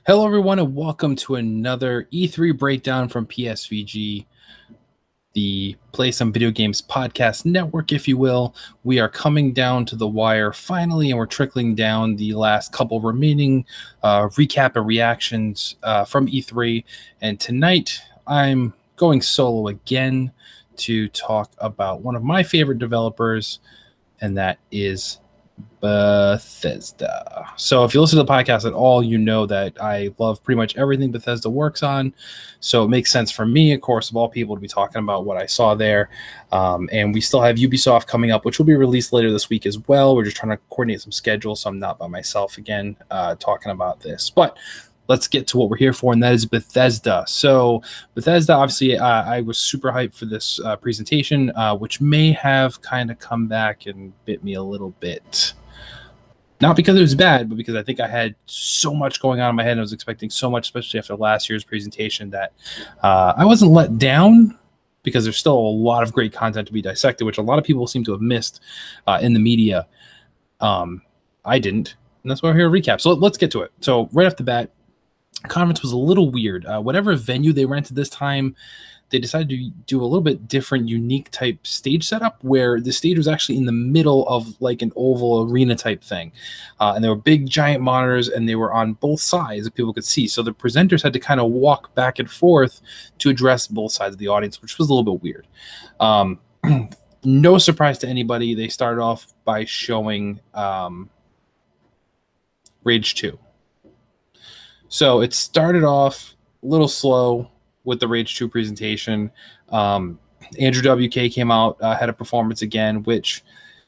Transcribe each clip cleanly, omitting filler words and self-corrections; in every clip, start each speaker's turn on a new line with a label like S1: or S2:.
S1: Hello, everyone, and welcome to another E3 breakdown from PSVG, the Play Some Video Games podcast network, if you will. We are coming down to the wire finally, and we're trickling down the last couple remaining recap and reactions from E3. And tonight, I'm going solo again to talk about one of my favorite developers, and that is Bethesda. So if you listen to the podcast at all, you know that I love pretty much everything Bethesda works on. So it makes sense for me, of course, of all people, to be talking about what I saw there. And we still have Ubisoft coming up, which will be released later this week as well. We're just trying to coordinate some schedules, so I'm not by myself again talking about this. But let's get to what we're here for, and that is Bethesda. So Bethesda, obviously, I was super hyped for this presentation, which may have kind of come back and bit me a little bit. Not because it was bad, but because I think I had so much going on in my head and I was expecting so much, especially after last year's presentation, that I wasn't let down, because there's still a lot of great content to be dissected, which a lot of people seem to have missed in the media. I didn't, and that's why we're here to recap. So let's get to it. So right off the bat, conference was a little weird. Whatever venue they rented this time, they decided to do a little bit different, unique type stage setup, where the stage was actually in the middle of like an oval arena type thing. And there were big giant monitors, and they were on both sides that people could see. So the presenters had to kind of walk back and forth to address both sides of the audience, which was a little bit weird. No surprise to anybody, they started off by showing Rage 2. So it started off a little slow with the Rage 2 presentation. Andrew WK came out, had a performance again, which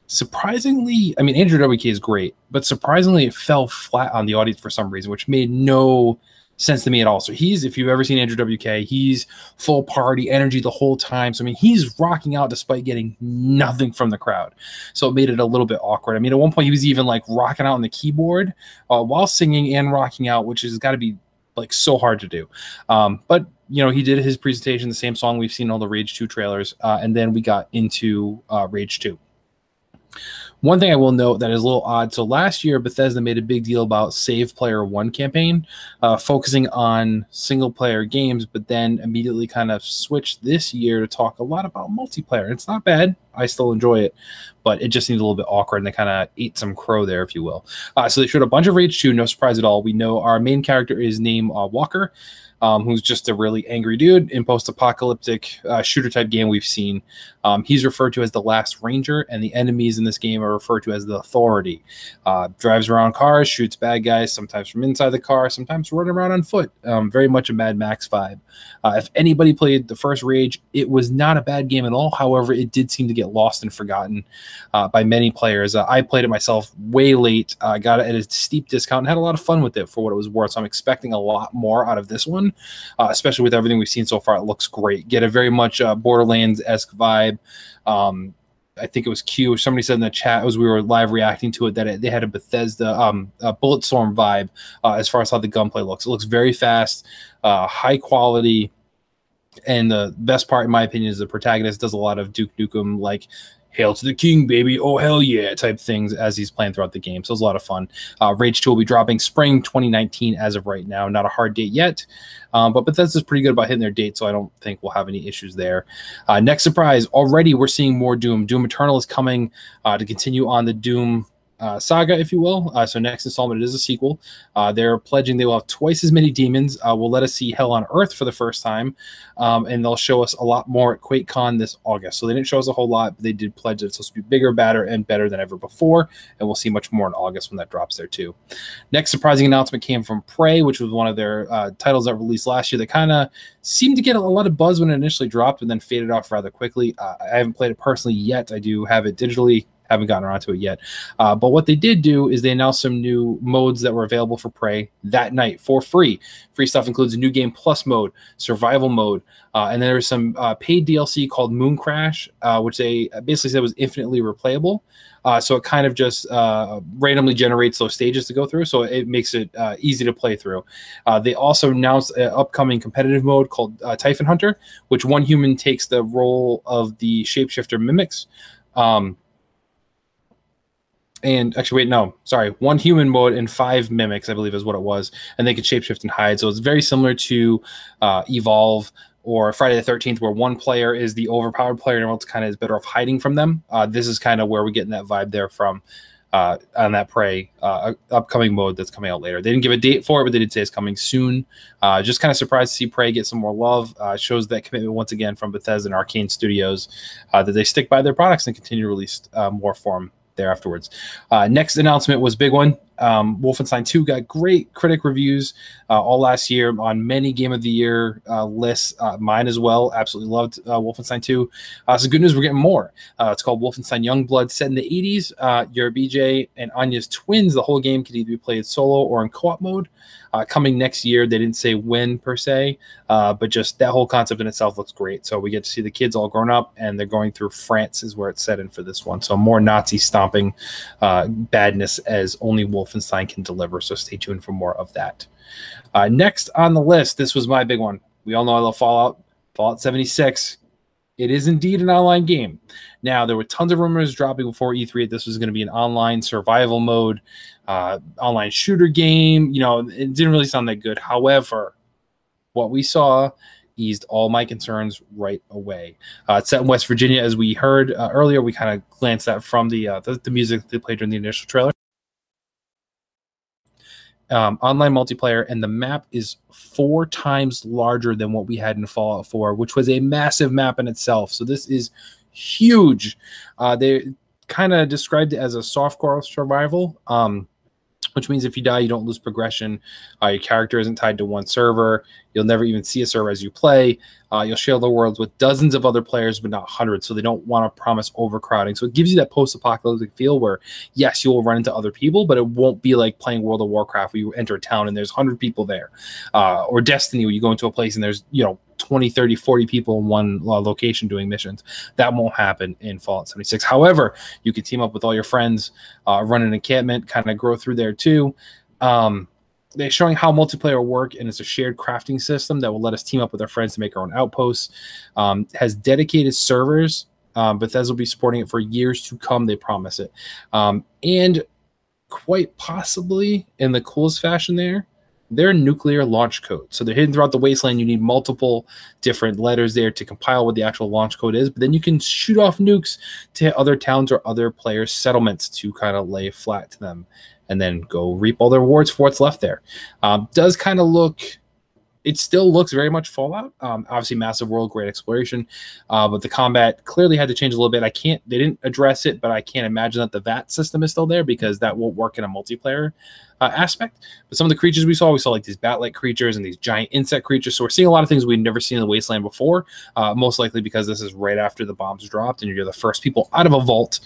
S1: surprisingly, I mean, Andrew WK is great, but surprisingly it fell flat on the audience for some reason, which made no sense to me at all. So if you've ever seen Andrew WK, he's full party energy the whole time. So I mean, he's rocking out despite getting nothing from the crowd. So it made it a little bit awkward. I mean, at one point he was even like rocking out on the keyboard while singing and rocking out, which has got to be like so hard to do. But you know, he did his presentation, the same song we've seen in all the Rage 2 trailers, and then we got into Rage 2. One thing I will note that is a little odd. So last year, Bethesda made a big deal about Save Player One campaign, focusing on single-player games, but then immediately kind of switched this year to talk a lot about multiplayer. It's not bad. I still enjoy it, but it just seemed a little bit awkward, and they kind of ate some crow there, if you will. So they showed a bunch of Rage 2, no surprise at all. We know our main character is named Walker, who's just a really angry dude in post-apocalyptic shooter-type game we've seen. He's referred to as the Last Ranger, and the enemies in this game are referred to as the Authority. Drives around cars, shoots bad guys, sometimes from inside the car, sometimes running around on foot. Very much a Mad Max vibe. If anybody played the first Rage, it was not a bad game at all. However, it did seem to get lost and forgotten by many players. I played it myself way late, got it at a steep discount, and had a lot of fun with it for what it was worth. So I'm expecting a lot more out of this one, especially with everything we've seen so far. It looks great. Get a very much Borderlands-esque vibe. I think it was Q. Somebody said in the chat as we were live reacting to it that they had a Bethesda Bulletstorm vibe as far as how the gunplay looks. It looks very fast, high quality, and the best part, in my opinion, is the protagonist does a lot of Duke Nukem, like "Hail to the King, baby! Oh hell yeah!" type things as he's playing throughout the game. So it was a lot of fun. Rage 2 will be dropping spring 2019 as of right now. Not a hard date yet, but Bethesda's pretty good about hitting their date, so I don't think we'll have any issues there. Next surprise, already we're seeing more Doom. Doom Eternal is coming to continue on the Doom saga, if you will. So next installment, it is a sequel. They're pledging they will have twice as many demons. Will let us see Hell on Earth for the first time, and they'll show us a lot more at QuakeCon this August. So they didn't show us a whole lot, but they did pledge that it's supposed to be bigger, badder, and better than ever before, and we'll see much more in August when that drops there too. Next surprising announcement came from Prey, which was one of their titles that released last year that kind of seemed to get a lot of buzz when it initially dropped and then faded off rather quickly. I haven't played it personally yet. I do have it digitally. Haven't gotten around to it yet. But what they did do is they announced some new modes that were available for Prey that night for free. Free stuff includes a new game plus mode, survival mode, and then there's some paid DLC called Moon Crash, which they basically said was infinitely replayable. So it kind of just randomly generates those stages to go through, so it makes it easy to play through. They also announced an upcoming competitive mode called Typhon Hunter, which one human takes the role of the shapeshifter mimics. And actually, wait, no, sorry, 1 human mode and 5 mimics, I believe is what it was. And they could shapeshift and hide. So it's very similar to Evolve or Friday the 13th, where one player is the overpowered player and everyone else kind of is better off hiding from them. This is kind of where we're getting that vibe there from on that Prey upcoming mode that's coming out later. They didn't give a date for it, but they did say it's coming soon. Just kind of surprised to see Prey get some more love. Shows that commitment once again from Bethesda and Arcane Studios that they stick by their products and continue to release more for them there afterwards. Next announcement was a big one. Wolfenstein 2 got great critic reviews all last year on many Game of the Year lists. Mine as well. Absolutely loved Wolfenstein 2. So good news, we're getting more. It's called Wolfenstein Youngblood, set in the 80s. You're BJ and Anya's twins. The whole game can either be played solo or in co-op mode. Coming next year. They didn't say when per se, but just that whole concept in itself looks great. So we get to see the kids all grown up, and they're going through France is where it's set in for this one. So more Nazi stomping badness as only Wolfenstein can deliver. So stay tuned for more of that. Next on the list, this was my big one. We all know I love Fallout 76. It is indeed an online game. Now, there were tons of rumors dropping before E3 that this was going to be an online survival mode, online shooter game. You know, it didn't really sound that good. However, what we saw eased all my concerns right away. It's set in West Virginia, as we heard earlier. We kind of glanced at from the music they played during the initial trailer. Online multiplayer, and the map is 4 times larger than what we had in Fallout 4, which was a massive map in itself. So this is huge. They kind of described it as a softcore survival, which means if you die, you don't lose progression. Your character isn't tied to one server. You'll never even see a server as you play. You'll share the worlds with dozens of other players, but not hundreds. So they don't want to promise overcrowding. So it gives you that post-apocalyptic feel where, yes, you will run into other people, but it won't be like playing World of Warcraft where you enter a town and there's 100 people there. Or Destiny, where you go into a place and there's, 20, 30, 40 people in one location doing missions. That won't happen in Fallout 76. However, you can team up with all your friends, run an encampment, kind of grow through there too. They're showing how multiplayer will work, and it's a shared crafting system that will let us team up with our friends to make our own outposts. Has dedicated servers. Bethesda will be supporting it for years to come. They promise it. And quite possibly, in the coolest fashion they're nuclear launch code. So they're hidden throughout the wasteland. You need multiple different letters there to compile what the actual launch code is. But then you can shoot off nukes to hit other towns or other players' settlements to kind of lay flat to them and then go reap all the rewards for what's left there. Does kind of look... It still looks very much Fallout. Obviously, massive world, great exploration. But the combat clearly had to change a little bit. They didn't address it, but I can't imagine that the VAT system is still there because that won't work in a multiplayer aspect. But some of the creatures we saw like these bat-like creatures and these giant insect creatures. So we're seeing a lot of things we'd never seen in the Wasteland before, most likely because this is right after the bombs dropped and you're the first people out of a vault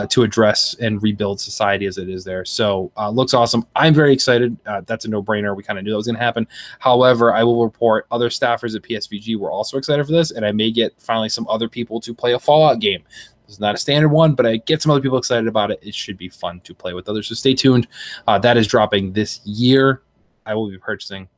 S1: to address and rebuild society as it is there. So looks awesome. I'm very excited. That's a no-brainer. We kind of knew that was going to happen. However, I will report other staffers at PSVG were also excited for this, and I may get finally some other people to play a Fallout game. It's not a standard one, but I get some other people excited about it. It should be fun to play with others. So stay tuned. That is dropping this year. I will be purchasing.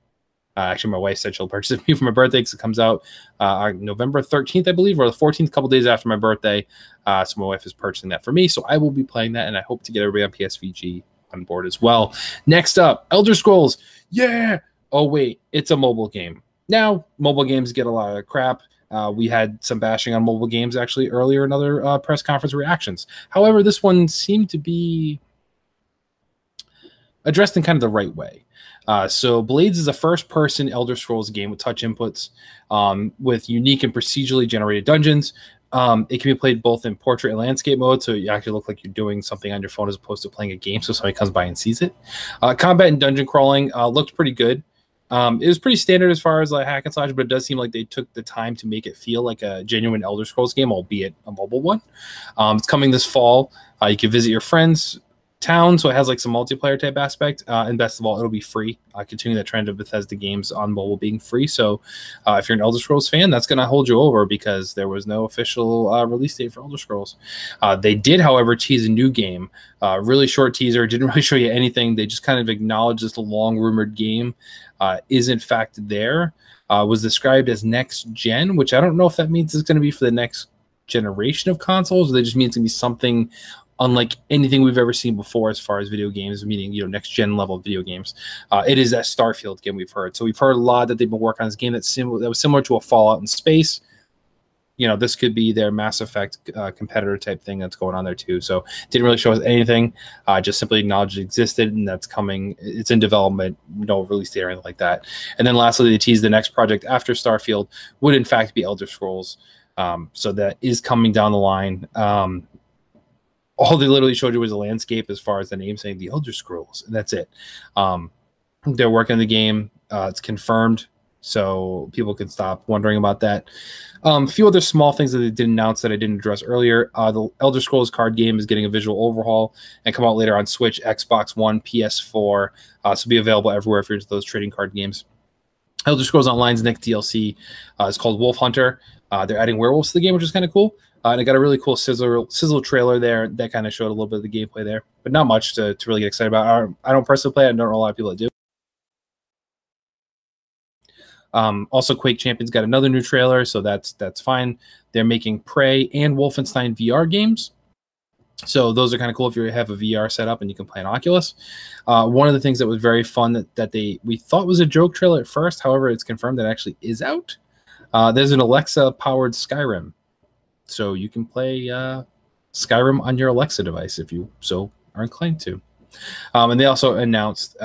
S1: Actually, my wife said she'll purchase it for me for my birthday because it comes out November 13th, I believe, or the 14th, a couple days after my birthday. So my wife is purchasing that for me. So I will be playing that, and I hope to get everybody on PSVG on board as well. Next up, Elder Scrolls. Yeah. Oh, wait, it's a mobile game. Now, mobile games get a lot of crap. We had some bashing on mobile games actually earlier in other press conference reactions. However, this one seemed to be addressed in kind of the right way. So Blades is a first-person Elder Scrolls game with touch inputs, with unique and procedurally generated dungeons. It can be played both in portrait and landscape mode, so you actually look like you're doing something on your phone as opposed to playing a game, so somebody comes by and sees it. Combat and dungeon crawling looked pretty good. It was pretty standard as far as like hack and slash, but it does seem like they took the time to make it feel like a genuine Elder Scrolls game, albeit a mobile one. It's coming this fall. You can visit your friends' town, so it has like some multiplayer type aspect. And best of all, it'll be free. Continuing the trend of Bethesda games on mobile being free. So if you're an Elder Scrolls fan, that's going to hold you over because there was no official release date for Elder Scrolls. They did, however, tease a new game. Really short teaser. Didn't really show you anything. They just kind of acknowledged this long rumored game is in fact there. Was described as next gen, which I don't know if that means it's going to be for the next generation of consoles, or they just mean it's going to be something unlike anything we've ever seen before as far as video games, meaning, next gen level video games. It is that Starfield game we've heard. So we've heard a lot that they've been working on this game that was similar to a Fallout in space. This could be their Mass Effect competitor type thing that's going on there too. So didn't really show us anything, just simply acknowledged it existed and that's coming. It's in development, no release date or anything like that. And then lastly, they teased the next project after Starfield would in fact be Elder Scrolls. So that is coming down the line. All they literally showed you was a landscape as far as the name saying the Elder Scrolls, and that's it. They're working the game. It's confirmed, so people can stop wondering about that. A few other small things that they did announce that I didn't address earlier. The Elder Scrolls card game is getting a visual overhaul and come out later on Switch, Xbox One, PS4. So be available everywhere if you're into those trading card games. Elder Scrolls Online's next DLC is called Wolf Hunter. They're adding werewolves to the game, which is kind of cool. And it got a really cool sizzle trailer there that kind of showed a little bit of the gameplay there, but not much to really get excited about. I don't personally play it. I don't know a lot of people that do. Also, Quake Champions got another new trailer, so that's fine. They're making Prey and Wolfenstein VR games. So those are kind of cool if you have a VR setup and you can play on Oculus. One of the things that was very fun that we thought was a joke trailer at first, however, it's confirmed that it actually is out. There's an Alexa-powered Skyrim. So you can play Skyrim on your Alexa device if you so are inclined to. And they also announced,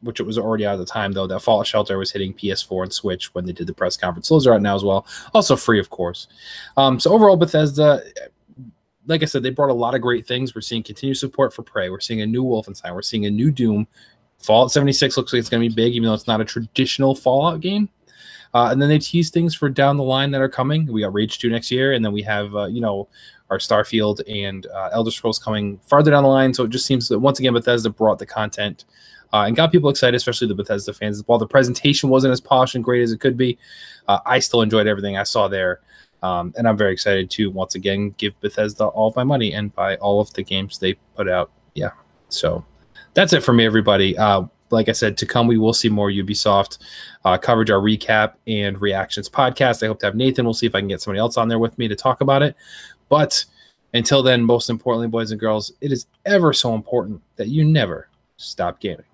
S1: which it was already out at the time, though, that Fallout Shelter was hitting PS4 and Switch when they did the press conference. Those are out now as well. Also free, of course. So overall, Bethesda, like I said, they brought a lot of great things. We're seeing continued support for Prey. We're seeing a new Wolfenstein. We're seeing a new Doom. Fallout 76 looks like it's going to be big, even though it's not a traditional Fallout game. And then they tease things for down the line that are coming. We got Rage 2 next year, and then we have, our Starfield and Elder Scrolls coming farther down the line. So it just seems that, once again, Bethesda brought the content and got people excited, especially the Bethesda fans. While the presentation wasn't as polished and great as it could be, I still enjoyed everything I saw there. And I'm very excited to, once again, give Bethesda all of my money and buy all of the games they put out. Yeah, so that's it for me, everybody. Like I said, to come, we will see more Ubisoft coverage, our recap and reactions podcast. I hope to have Nathan. We'll see if I can get somebody else on there with me to talk about it. But until then, most importantly, boys and girls, it is ever so important that you never stop gaming.